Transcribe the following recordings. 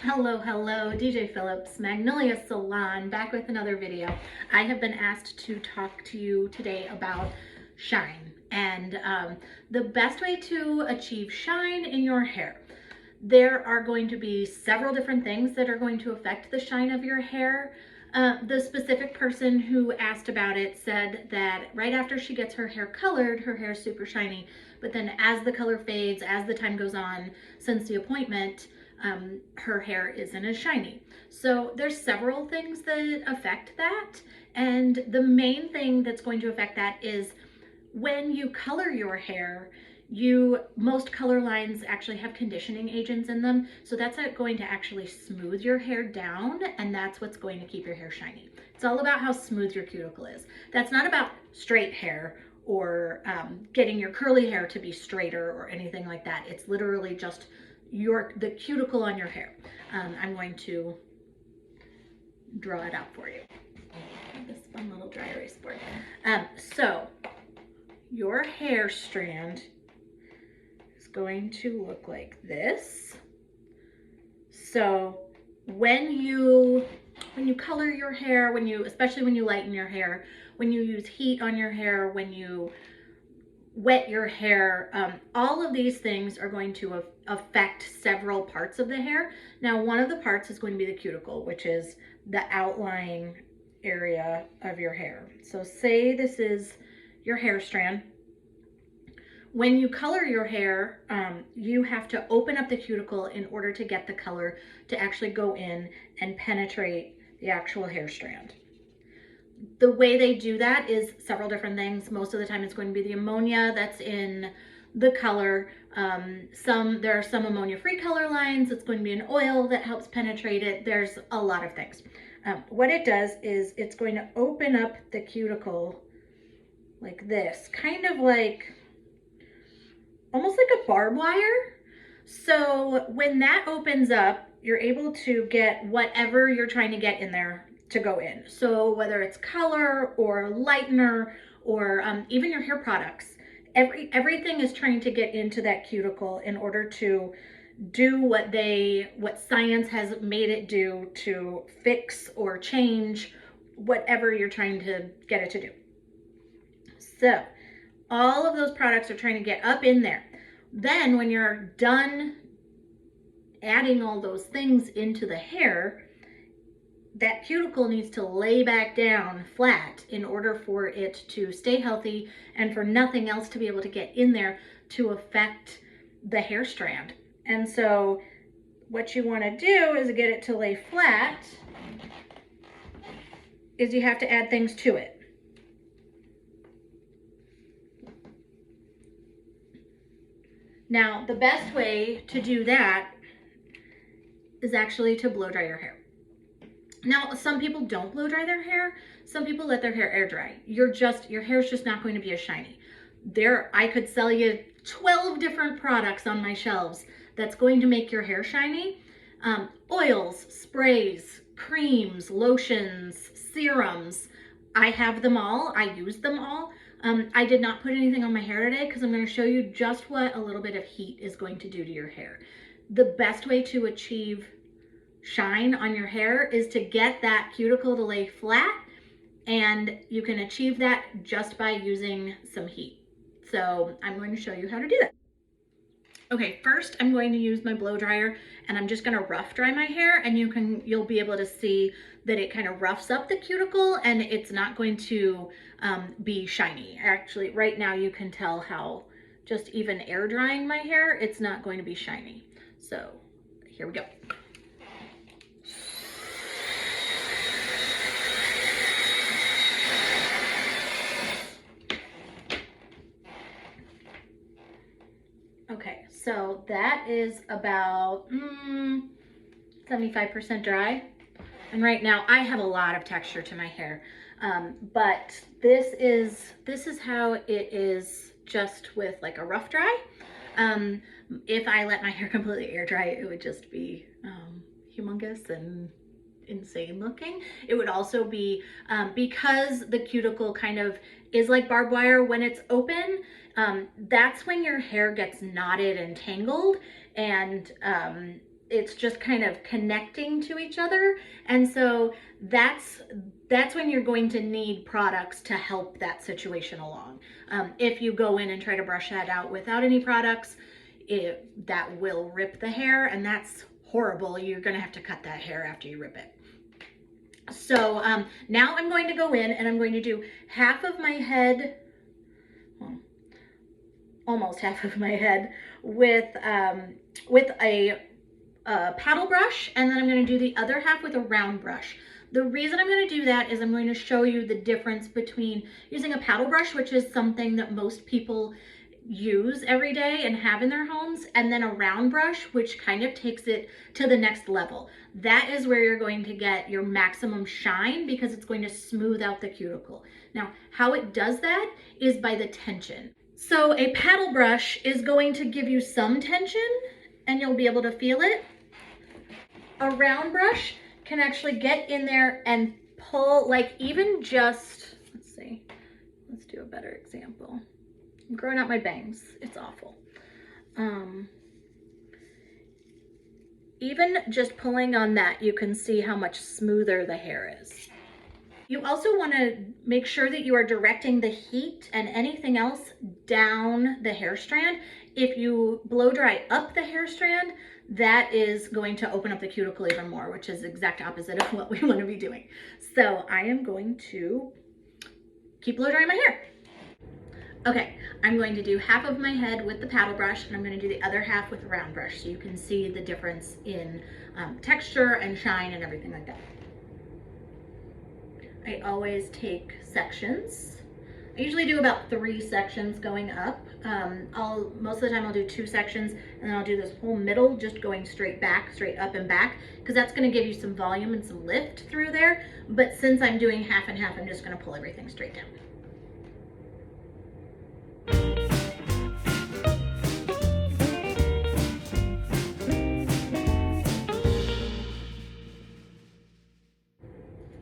Hello, hello, DJ Phillips, Magnolia Salon, back with another video. I have been asked to talk to you today about shine and the best way to achieve shine in your hair. There are going to be several different things that are going to affect the shine of your hair. The specific person who asked about it said that right after she gets her hair colored, her hair is super shiny, but then as the color fades, as the time goes on since the appointment, her hair isn't as shiny. So there's several things that affect that, and the main thing that's going to affect that is when you color your hair, most color lines actually have conditioning agents in them, so that's going to actually smooth your hair down, and that's what's going to keep your hair shiny. It's all about how smooth your cuticle is. That's not about straight hair or getting your curly hair to be straighter or anything like that. It's literally just the cuticle on your hair. I'm going to draw it out for you. This fun little dry erase board. So your hair strand is going to look like this. So when you color your hair, especially when you lighten your hair, when you use heat on your hair, when you wet your hair, all of these things are going to affect several parts of the hair. Now, one of the parts is going to be the cuticle, which is the outlying area of your hair. So say this is your hair strand. When you color your hair, you have to open up the cuticle in order to get the color to actually go in and penetrate the actual hair strand. The way they do that is several different things. Most of the time it's going to be the ammonia that's in the color. There are some ammonia-free color lines. It's going to be an oil that helps penetrate it. There's a lot of things. What it does is it's going to open up the cuticle like this, kind of like, almost like a barbed wire. So when that opens up, you're able to get whatever you're trying to get in there to go in. So whether it's color or lightener or even your hair products, everything is trying to get into that cuticle in order to do what science has made it do to fix or change whatever you're trying to get it to do. So all of those products are trying to get up in there. Then when you're done adding all those things into the hair, that cuticle needs to lay back down flat in order for it to stay healthy and for nothing else to be able to get in there to affect the hair strand. And so what you want to do is get it to lay flat is you have to add things to it. Now, the best way to do that is actually to blow dry your hair. Now, some people don't blow dry their hair. Some people let their hair air dry. Your hair's just not going to be as shiny. I could sell you 12 different products on my shelves that's going to make your hair shiny. Oils, sprays, creams, lotions, serums. I have them all. I use them all. I did not put anything on my hair today because I'm going to show you just what a little bit of heat is going to do to your hair. The best way to achieve shine on your hair is to get that cuticle to lay flat, and you can achieve that just by using some heat. So I'm going to show you how to do that. Okay, first I'm going to use my blow dryer, and I'm just going to rough dry my hair, and you'll be able to see that it kind of roughs up the cuticle, and it's not going to be shiny. Actually, right now you can tell how just even air drying my hair, it's not going to be shiny. So here we go. Okay, so that is about 75% dry. And right now I have a lot of texture to my hair. But this is how it is just with like a rough dry. If I let my hair completely air dry, it would just be humongous and insane looking. It would also be, because the cuticle kind of is like barbed wire when it's open, that's when your hair gets knotted and tangled, and it's just kind of connecting to each other. And so that's when you're going to need products to help that situation along. If you go in and try to brush that out without any products, that will rip the hair, and that's horrible. You're going to have to cut that hair after you rip it. So now I'm going to go in and I'm going to do half of my head, well, almost half of my head with a paddle brush, and then I'm going to do the other half with a round brush. The reason I'm going to do that is I'm going to show you the difference between using a paddle brush, which is something that most people use every day and have in their homes, and then a round brush, which kind of takes it to the next level. That is where you're going to get your maximum shine because it's going to smooth out the cuticle. Now, how it does that is by the tension. So a paddle brush is going to give you some tension and you'll be able to feel it. A round brush can actually get in there and pull, like even just, let's see, let's do a better example. I'm growing out my bangs, it's awful. Even just pulling on that, you can see how much smoother the hair is. You also want to make sure that you are directing the heat and anything else down the hair strand. If you blow dry up the hair strand, that is going to open up the cuticle even more, which is the exact opposite of what we want to be doing. So I am going to keep blow drying my hair. Okay, I'm going to do half of my head with the paddle brush, and I'm going to do the other half with the round brush so you can see the difference in texture and shine and everything like that. I always take sections. I usually do about 3 sections going up. Most of the time I'll do 2 sections, and then I'll do this whole middle just going straight back, straight up and back, because that's going to give you some volume and some lift through there. But since I'm doing half and half, I'm just going to pull everything straight down.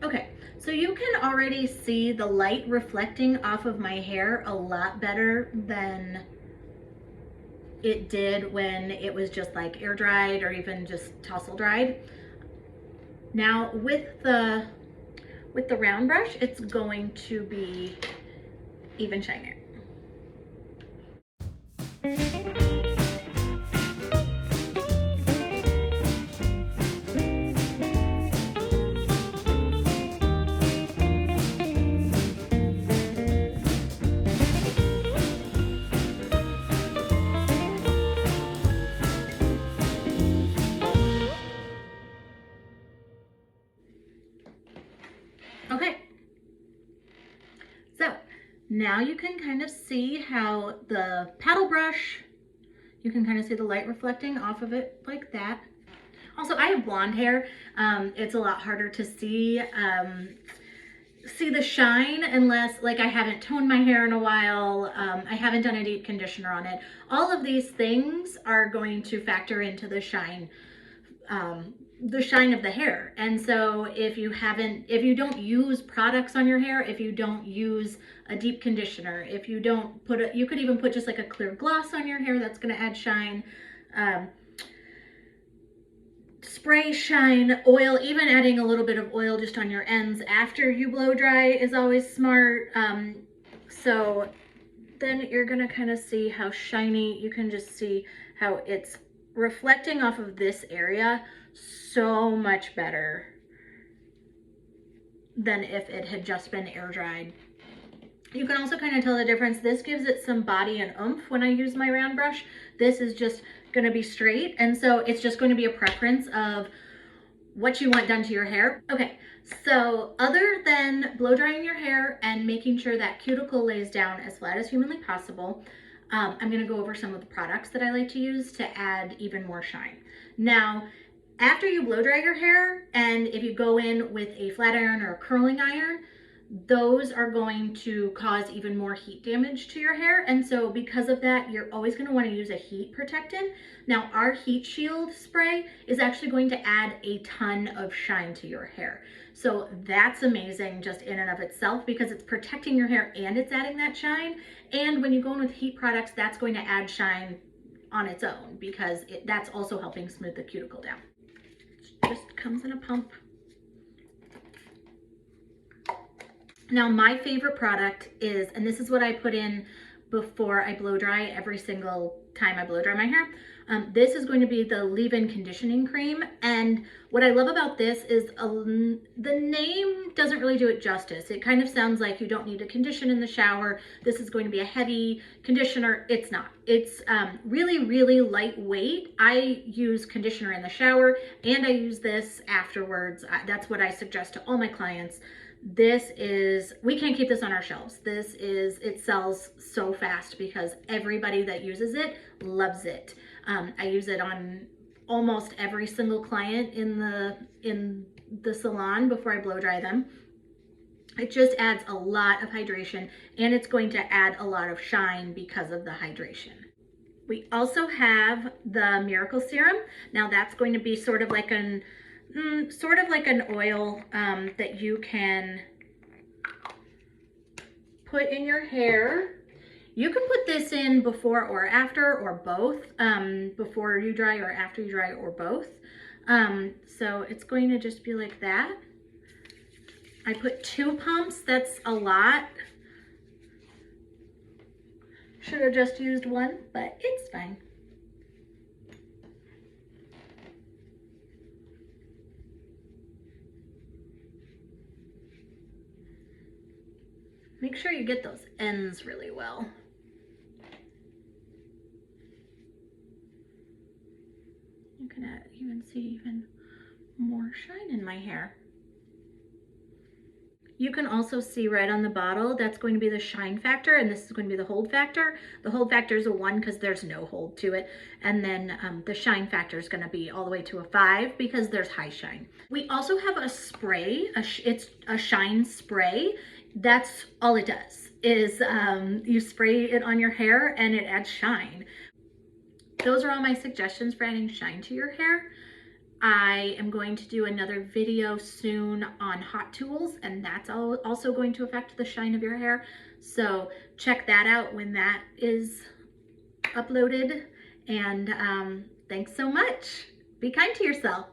Okay, so you can already see the light reflecting off of my hair a lot better than it did when it was just like air dried or even just tousle dried. Now with the round brush, it's going to be even shinier. Okay, so now you can kind of see how the paddle brush, you can kind of see the light reflecting off of it like that. Also, I have blonde hair. It's a lot harder to see the shine unless, like, I haven't toned my hair in a while. I haven't done a deep conditioner on it. All of these things are going to factor into the shine of the hair. And so if you don't use products on your hair, if you don't use a deep conditioner, if you don't you could even put just like a clear gloss on your hair, that's going to add shine. Spray shine, oil, even adding a little bit of oil just on your ends after you blow dry is always smart. So then you're going to kind of see how shiny, you can just see how it's reflecting off of this area so much better than if it had just been air dried. You can also kind of tell the difference. This gives it some body and oomph when I use my round brush. This is just going to be straight, and so it's just going to be a preference of what you want done to your hair. Okay, so other than blow drying your hair and making sure that cuticle lays down as flat as humanly possible, I'm going to go over some of the products that I like to use to add even more shine. Now, after you blow dry your hair, and if you go in with a flat iron or a curling iron, those are going to cause even more heat damage to your hair. And so because of that, you're always going to want to use a heat protectant. Now, our heat shield spray is actually going to add a ton of shine to your hair. So that's amazing just in and of itself, because it's protecting your hair and it's adding that shine. And when you go in with heat products, that's going to add shine on its own, because that's also helping smooth the cuticle down. It just comes in a pump. Now my favorite product is, and this is what I put in before I blow dry every single time I blow dry my hair. This is going to be the leave-in conditioning cream. And what I love about this is the name doesn't really do it justice. It kind of sounds like you don't need to condition in the shower. This is going to be a heavy conditioner. It's not. It's really, really lightweight. I use conditioner in the shower and I use this afterwards. That's what I suggest to all my clients. This is, we can't keep this on our shelves. It sells so fast because everybody that uses it loves it. I use it on almost every single client in the salon before I blow dry them. It just adds a lot of hydration, and it's going to add a lot of shine because of the hydration. We also have the Miracle Serum. Now that's going to be sort of like an oil that you can put in your hair. You can put this in before or after, or both, before you dry or after you dry, or both. So it's going to just be like that. I put 2 pumps, that's a lot. Should have just used 1, but it's fine. Make sure you get those ends really well. You can even see even more shine in my hair. You can also see right on the bottle, that's going to be the shine factor, and this is going to be the hold factor. The hold factor is a 1 because there's no hold to it. And then the shine factor is going to be all the way to a 5 because there's high shine. We also have a spray, it's a shine spray. That's all it does, is you spray it on your hair and it adds shine. Those are all my suggestions for adding shine to your hair. I am going to do another video soon on hot tools, and that's also going to affect the shine of your hair. So check that out when that is uploaded. And thanks so much. Be kind to yourself.